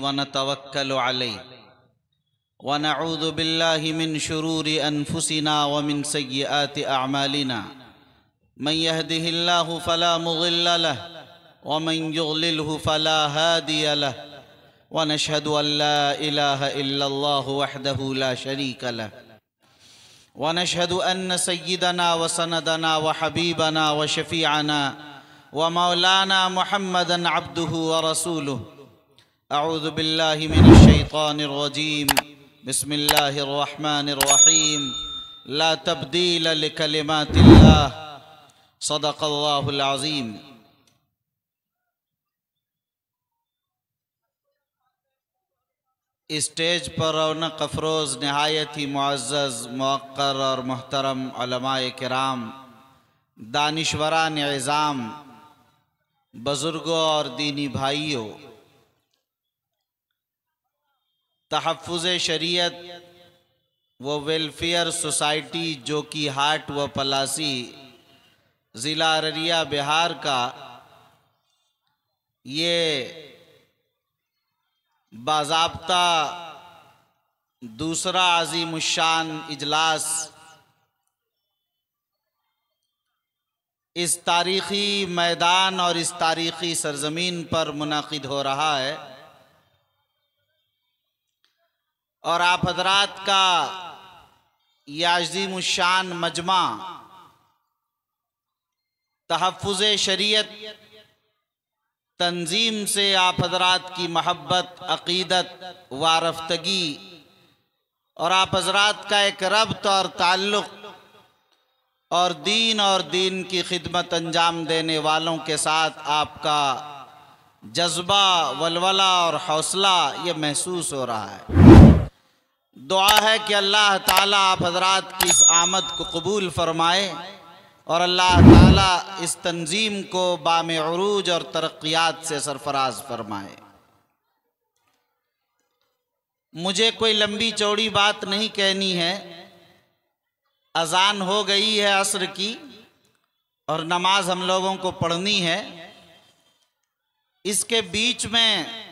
वनतवक्कलु अलैहि वनऊज़ु बिल्लाहि मिन शुरूरि अनफुसिना व मिन सय्यिआति अअमालिना मन यहदिहिल्लाहु फला मुज़िल्ल लहु व मन युज़लिल्हु फला हादिय लहु व नशहदु अन ला इलाहा इल्लल्लाहु वहदहु ला शरीका लहु व नशहदु अन्न सय्यिदना व सनदना व हबीबना व शफीअना व मौलाना मुहम्मदन अब्दुहु व रसूलुहु। अऊज़ु बिल्लाहि मिनश शैतानिर रजीम। बिस्मिल्लाहिर रहमानिर रहीम। ला तब्दील लिकलिमातिल्लाह। सदक़ल्लाहुल अज़ीम। स्टेज पर रौनक अफरोज़ नहायत ही मुअज़्ज़ज़ मुवक़्क़र और मोहतरम उलमाए किराम, दानिशवरान इज़ाम, बुज़ुर्गों और दीनी भाइयों, तहफ़्फ़ुज़ शरीयत व वेलफेयर सोसाइटी जो कि हाट व पलासी ज़िला अररिया बिहार का ये बाज़ाब्ता दूसरा अज़ीमुश्शान इजलास इस तारीख़ी मैदान और इस तारीख़ी सरज़मीन पर मुनाक़िद हो रहा है और आप हज़रात का यह अज़ीमुश्शान मजमा तहफ़्फ़ुज़ शरीयत तंजीम से आप हज़रात की महब्बत, अक़ीदत, वारफ़्तगी और आप हज़रात का एक रब्त और ताल्लुक़ और दीन की खिदमत अंजाम देने वालों के साथ आपका जज्बा, वलवला और हौसला ये महसूस हो रहा है। दुआ है कि अल्लाह ताला आप हज़रात की इस आमद को कबूल फ़रमाए और अल्लाह ताला इस तंजीम को बामे उरूज और तरक्कियात से सरफराज फरमाए। मुझे कोई लंबी चौड़ी बात नहीं कहनी है। अज़ान हो गई है असर की और नमाज हम लोगों को पढ़नी है। इसके बीच में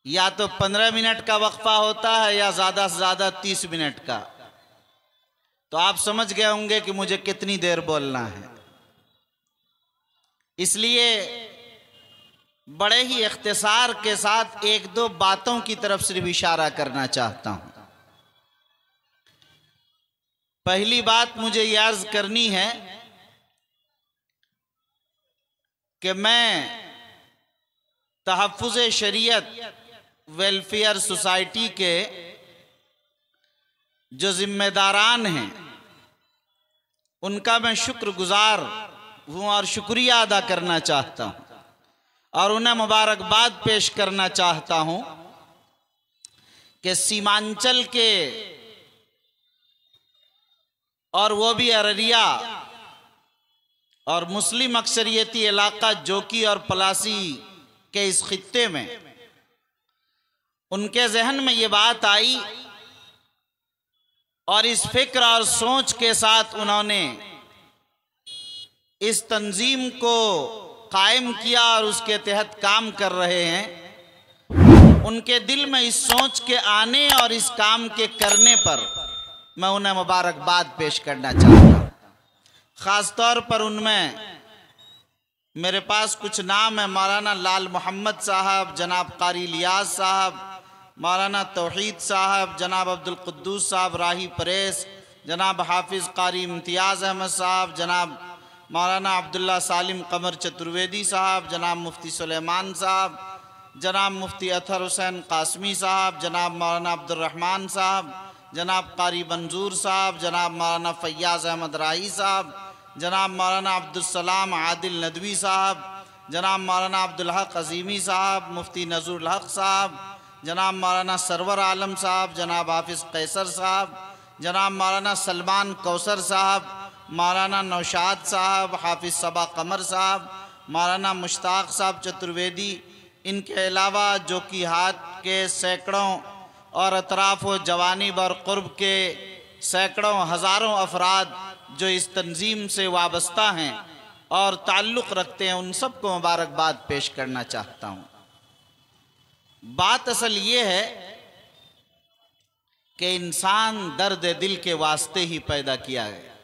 या तो 15 मिनट का वक्फा होता है या ज़्यादा से ज़्यादा 30 मिनट का। तो आप समझ गए होंगे कि मुझे कितनी देर बोलना है। इसलिए बड़े ही इख्तिसार के साथ एक दो बातों की तरफ सिर्फ इशारा करना चाहता हूं। पहली बात मुझे ये अर्ज करनी है कि मैं तहफ़्फ़ुज़ शरीयत वेलफेयर सोसाइटी के जो जिम्मेदारान हैं उनका मैं शुक्रगुजार हूँ और शुक्रिया अदा करना चाहता हूँ और उन्हें मुबारकबाद पेश करना चाहता हूँ कि सीमांचल के और वो भी अररिया और मुस्लिम अक्सरियती इलाका जोकी और पलासी के इस खित्ते में उनके जहन में ये बात आई और इस फिक्र और सोच के साथ उन्होंने इस तंजीम को कायम किया और उसके तहत काम कर रहे हैं। उनके दिल में इस सोच के आने और इस काम के करने पर मैं उन्हें मुबारकबाद पेश करना चाहता हूँ। ख़ास तौर पर उनमें मेरे पास कुछ नाम है। मौलाना लाल मोहम्मद साहब, जनाब कारी इलियास साहब, मौलाना तौहीद साहब, जनाब अब्दुल कुद्दूस साहब राही परेस, जनाब हाफिज़ कारी इम्तियाज़ अहमद साहब, जनाब मौलाना अब्दुल्ला सालिम कमर चतुर्वेदी साहब, जनाब मुफ्ती सुलेमान साहब, जनाब मुफ्ती अतहर हुसैन कासमी साहब, जनाब मौलाना अब्दुर्रहमान साहब, जनाब कारी मंजूर साहब, जनाब मौलाना फ़ैयाज़ अहमद राही साहब, जनाब मौलाना अब्दुलसलाम आदिल नदवी साहब, जनाब मौलाना अब्दुल हक अज़ीमी साहब, मुफ्ती नज़रुल हक साहब, जनाब मौलाना सरवर आलम साहब, जनाब हाफिज़ कैसर साहब, जनाब मौलाना सलमान कौसर साहब, मौलाना नौशाद साहब, हाफिज़ सबा कमर साहब, मौलाना मुश्ताक साहब चतुर्वेदी। इनके अलावा जो कि हाथ के सैकड़ों और अतराफ़ व जवानिब और क़ुर्ब के सैकड़ों हज़ारों अफराद जो इस तंजीम से वाबस्ता हैं और ताल्लुक़ रखते हैं, उन सबको मुबारकबाद पेश करना चाहता हूँ। बात असल ये है कि इंसान दर्द दिल के वास्ते ही पैदा किया गया।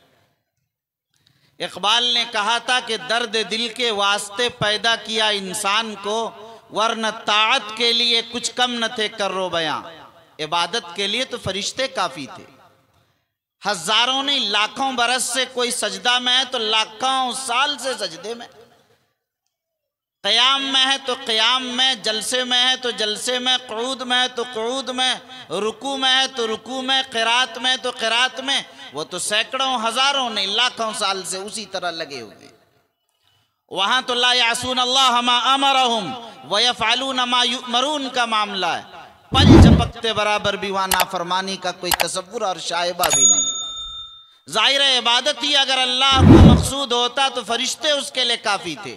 इकबाल ने कहा था कि दर्द दिल के वास्ते पैदा किया इंसान को, वरना ताअत के लिए कुछ कम न थे कर्रो बयां। इबादत के लिए तो फरिश्ते काफी थे। हजारों नहीं लाखों बरस से कोई सजदा में है तो लाखों साल से सजदे में, क़याम में है तो क़याम में, जलसे में है तो जलसे में, क़ुऊद में है तो क़ुऊद में, रुकू में है तो रुकू में, क़िरात में तो क़िरात में। वो तो सैकड़ों हजारों नहीं लाखों साल से उसी तरह लगे हुए। वहां तो ला यासून अल्लाह मा अमरहुम व यफ़अलून मा युमरून का मामला है। पल झपकते बराबर भी वहां नाफरमानी का कोई तसव्वुर और शायबा भी नहीं। जाहिर है इबादत ही अगर अल्लाह को मकसूद होता तो फरिश्ते उसके लिए काफी थे।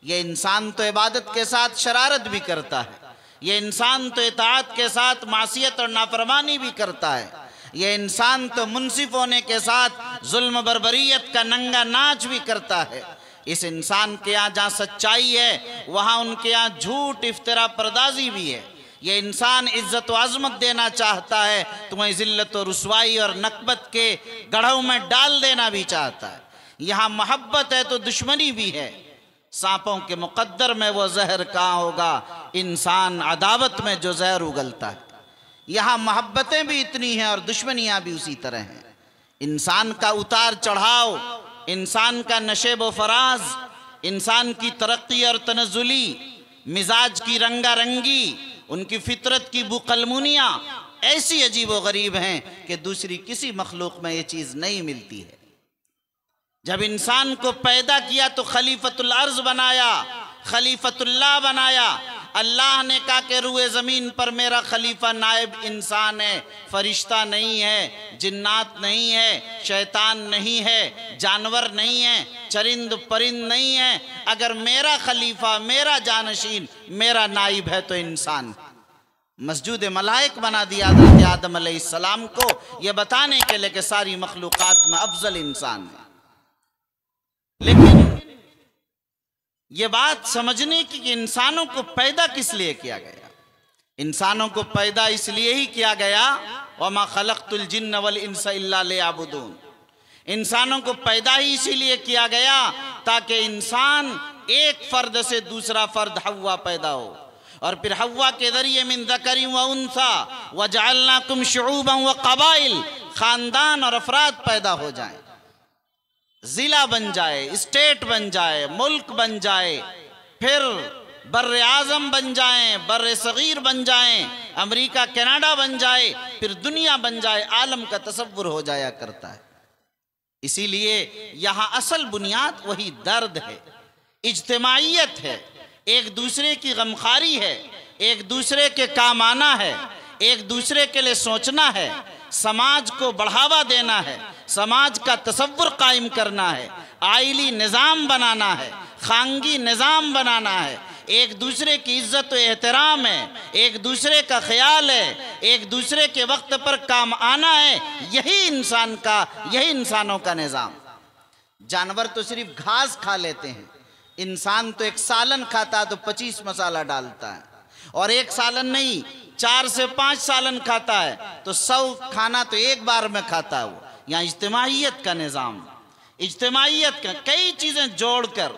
ये इंसान तो इबादत के साथ शरारत भी करता है, ये इंसान तो इताअत के साथ मासियत और नाफरमानी भी करता है, ये इंसान तो मुनसिफ होने के साथ जुल्म बर्बरियत का नंगा नाच भी करता है। इस इंसान के यहाँ जहाँ सच्चाई है वहाँ उनके यहाँ झूठ इफ्तिरा पर्दाजी भी है। ये इंसान इज्जत व अजमत देना चाहता है, तुम्हें जिल्लत और रुसवाई और नकबत के गढ़ों में डाल देना भी चाहता है। यहाँ मोहब्बत है तो दुश्मनी भी है। सांपों के मुकद्दर में वो जहर कहाँ होगा, इंसान अदावत में जो जहर उगलता है। यहाँ मोहब्बतें भी इतनी हैं और दुश्मनियाँ भी उसी तरह हैं। इंसान का उतार चढ़ाव, इंसान का नशेब व फराज, इंसान की तरक्की और तनज़ुली, मिजाज की रंगा रंगी, उनकी फितरत की बुकलमुनियाँ ऐसी अजीब व गरीब हैं कि दूसरी किसी मखलूक में ये चीज़ नहीं मिलती है। जब इंसान को पैदा किया तो खलीफतुल अर्ज़ बनाया, खलीफतुल्लाह बनाया। अल्लाह ने कहा कि रूए ज़मीन पर मेरा खलीफा नायब इंसान है, फरिश्ता नहीं है, जिन्नात नहीं है, शैतान नहीं है, जानवर नहीं है, चरिंद परिंद नहीं है। अगर मेरा खलीफा, मेरा जानशीन, मेरा नाइब है तो इंसान। मस्जूद मलाइक बना दिया हज़रत आदम अलैहिस्सलाम को, यह बताने के लिए कि सारी मखलूक़ात में अफजल इंसान है। लेकिन ये बात समझने की कि इंसानों को पैदा किस लिए किया गया। इंसानों को पैदा इसलिए ही किया गया, वमा खलक़तुल जिन्न वल इंसा इल्ला लियअबुदून। इंसानों को पैदा ही इसीलिए किया गया ताकि इंसान एक फर्द से दूसरा फर्द हव्वा पैदा हो, और फिर हव्वा के जरिए मिन ज़करिन व उन्सा व जअलनाकुम शुऊबन व क़बाइल, खानदान और अफराद पैदा हो जाएं, जिला बन जाए, स्टेट बन जाए, मुल्क बन जाए, फिर बर्रे आज़म बन जाएं, बर्रे सगीर बन जाएं, अमेरिका कनाडा बन जाए, फिर दुनिया बन जाए, आलम का तसव्वुर हो जाया करता है। इसीलिए यहाँ असल बुनियाद वही दर्द है, इज्तिमाइयत है, एक दूसरे की गमखारी है, एक दूसरे के काम आना है, एक दूसरे के लिए सोचना है, समाज को बढ़ावा देना है, समाज का तसव्वुर कायम करना है, आइली निज़ाम बनाना है, खानगी निज़ाम बनाना है, एक दूसरे की इज्जत व एहतराम है, एक दूसरे का ख्याल है, एक दूसरे के वक्त पर काम आना है। यही इंसान का, यही इंसानों का निज़ाम। जानवर तो सिर्फ घास खा लेते हैं, इंसान तो एक सालन खाता है तो 25 मसाला डालता है, और एक सालन नहीं 4 से 5 सालन खाता है तो 100 खाना तो एक बार में खाता है वो। यहाँ इज्तिमाइयत का निज़ाम, इज्तिमाइयत का कई चीज़ें जोड़कर,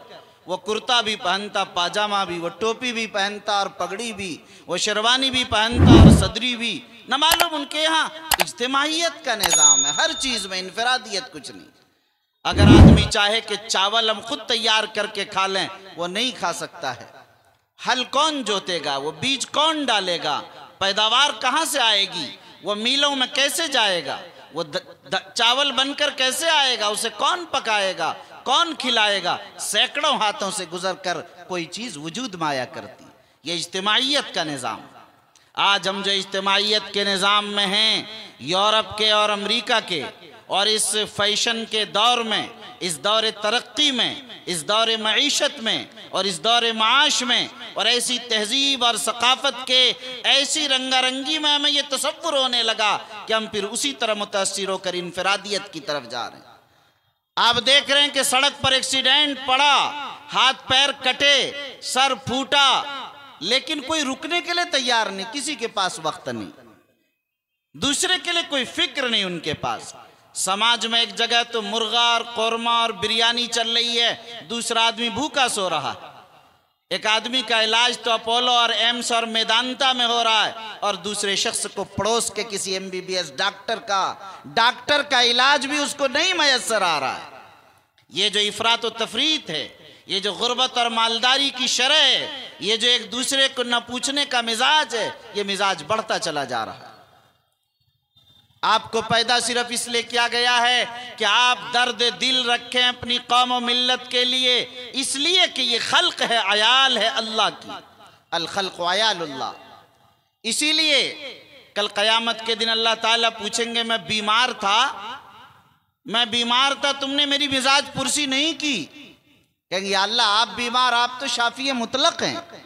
वो कुर्ता भी पहनता, पाजामा भी, वो टोपी भी पहनता और पगड़ी भी, वो शेरवानी भी पहनता और सदरी भी, न मालूम उनके यहाँ इज्तिमाइयत का निज़ाम है। हर चीज़ में इनफरादियत कुछ नहीं। अगर आदमी चाहे कि चावल हम खुद तैयार करके खा लें, वो नहीं खा सकता है। हल कौन जोतेगा, वो बीज कौन डालेगा, पैदावार कहाँ से आएगी, वो मिलों में कैसे जाएगा, वो चावल बनकर कैसे आएगा, उसे कौन पकाएगा, कौन खिलाएगा, सैकड़ों हाथों से गुजरकर कोई चीज़ वजूद में आया करती। ये इज्तिमाइयत का निज़ाम। आज हम जो इज्तिमाइयत के निज़ाम में हैं, यूरोप के और अमेरिका के, और इस फैशन के दौर में, इस दौर तरक्की में, इस दौर मईशत में और इस दौर माश में, और ऐसी तहजीब और सकाफ़त के ऐसी रंगारंगी में हमें ये तसव्वुर होने लगा कि हम फिर उसी तरह मुतासिर होकर इनफरादियत की तरफ जा रहे हैं। आप देख रहे हैं कि सड़क पर एक्सीडेंट पड़ा, हाथ पैर कटे, सर फूटा, लेकिन कोई रुकने के लिए तैयार नहीं, किसी के पास वक्त नहीं, दूसरे के लिए कोई फिक्र नहीं उनके पास। समाज में एक जगह तो मुर्गा और कौरमा और बिरयानी चल रही है, दूसरा आदमी भूखा सो रहा है। एक आदमी का इलाज तो अपोलो और एम्स और मेदांता में हो रहा है, और दूसरे शख्स को पड़ोस के किसी MBBS डॉक्टर का इलाज भी उसको नहीं मयसर आ रहा है। ये जो इफरात और तफरीत है, ये जो गुर्बत और मालदारी की शरह है, ये जो एक दूसरे को न पूछने का मिजाज है, ये मिजाज बढ़ता चला जा रहा है। आपको पैदा सिर्फ इसलिए किया गया है कि आप दर्द दिल रखें अपनी कौम और मिल्लत के लिए, इसलिए कि ये खल्क है, अयाल है अल्लाह की, अल खल्क अयालुल्लाह। इसीलिए कल क़यामत के दिन अल्लाह ताला पूछेंगे, मैं बीमार था, तुमने मेरी मिजाज पुरसी नहीं की। कहेंगे या अल्लाह आप बीमार, आप तो शाफी मुतलक हैं।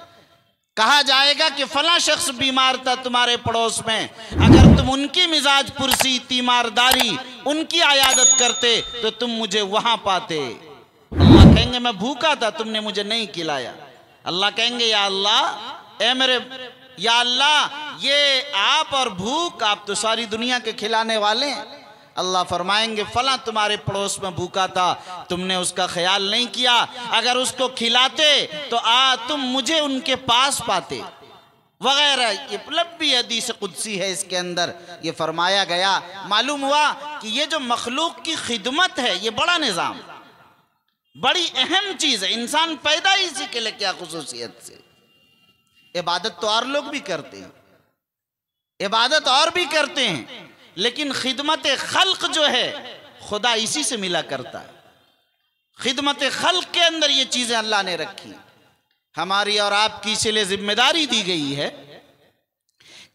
कहा जाएगा कि फला शख्स बीमार था तुम्हारे पड़ोस में, अगर तुम उनकी मिजाज पुरसी, तीमारदारी, उनकी आयादत करते तो तुम मुझे वहां पाते। अल्लाह कहेंगे मैं भूखा था, तुमने मुझे नहीं खिलाया। अल्लाह कहेंगे या अल्लाह, ए मेरे या अल्लाह, ये आप और भूख, आप तो सारी दुनिया के खिलाने वाले हैं। अल्लाह फरमाएंगे फला तुम्हारे पड़ोस में भूखा था, तुमने उसका ख्याल नहीं किया, अगर उसको खिलाते तो तुम मुझे उनके पास पाते, वगैरह। ये लंबी हदीस कुदसी है, इसके अंदर ये फरमाया गया। मालूम हुआ कि ये जो मखलूक की खिदमत है, ये बड़ा निज़ाम, बड़ी अहम चीज़ है। इंसान पैदा ही इसी के लिए क्या खुसूसियत से। इबादत तो और लोग भी करते हैं, इबादत और भी करते हैं, लेकिन खिदमत खल्क जो है खुदा इसी से मिला करता है। खिदमत खल्क के अंदर ये चीजें अल्लाह ने रखी, हमारी और आपकी इसलिए जिम्मेदारी दी गई है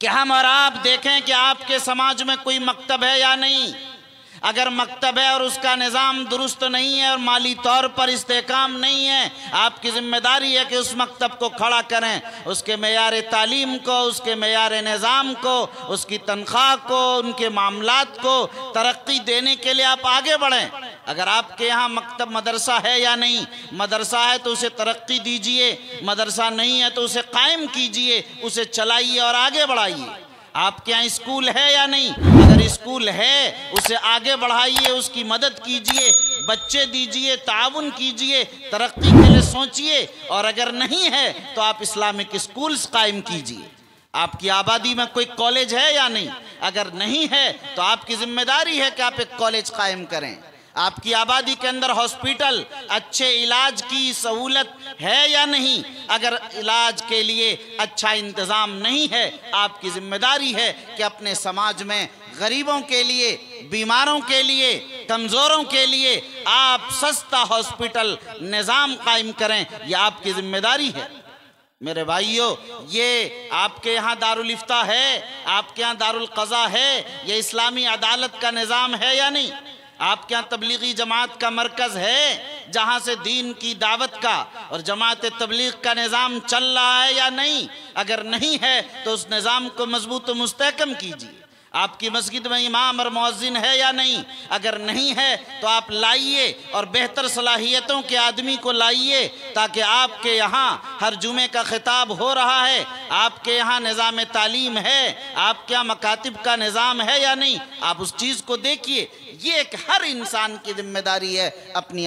कि हम और आप देखें कि आपके समाज में कोई मकतब है या नहीं। अगर मकतब है और उसका निज़ाम दुरुस्त नहीं है और माली तौर पर इस्तेकाम नहीं है, आपकी ज़िम्मेदारी है कि उस मकतब को खड़ा करें, उसके मेयार तालीम को, उसके मेयार निज़ाम को, उसकी तनख्वाह को, उनके मामलात को तरक्की देने के लिए आप आगे बढ़ें। अगर आपके यहाँ मकतब मदरसा है या नहीं, मदरसा है तो उसे तरक्की दीजिए, मदरसा नहीं है तो उसे कायम कीजिए, उसे चलाइए और आगे बढ़ाइए। आपके यहाँ स्कूल है या नहीं, अगर स्कूल है उसे आगे बढ़ाइए, उसकी मदद कीजिए, बच्चे दीजिए, ताउन कीजिए, तरक्की के लिए सोचिए। और अगर नहीं है तो आप इस्लामिक स्कूल्स कायम कीजिए। आपकी आबादी में कोई कॉलेज है या नहीं, अगर नहीं है तो आपकी जिम्मेदारी है कि आप एक कॉलेज कायम करें। आपकी आबादी के अंदर हॉस्पिटल, अच्छे इलाज की सहूलत है या नहीं, अगर इलाज के लिए अच्छा इंतज़ाम नहीं है, आपकी ज़िम्मेदारी है कि अपने समाज में गरीबों के लिए, बीमारों के लिए, कमज़ोरों के लिए आप सस्ता हॉस्पिटल निज़ाम कायम करें, यह आपकी ज़िम्मेदारी है। मेरे भाइयों, ये आपके यहाँ दारुल इफ्ता है, आपके यहाँ दारुल क़ज़ा है, ये इस्लामी अदालत का निज़ाम है या नहीं? आपके यहाँ तबलीगी जमात का मरकज़ है जहाँ से दीन की दावत का और जमात तबलीग का निज़ाम चल रहा है या नहीं? अगर नहीं है तो उस निज़ाम को मजबूत व मुस्तहकम कीजिए। आपकी मस्जिद में इमाम और मुअज्जिन है या नहीं, अगर नहीं है तो आप लाइए और बेहतर सलाहियतों के आदमी को लाइए, ताकि आपके यहाँ हर जुमे का खिताब हो रहा है, आपके यहाँ निज़ाम तालीम है, आपके यहाँ मकातिब का निज़ाम है या नहीं, आप उस चीज़ को देखिए। ये एक हर इंसान की जिम्मेदारी है अपनी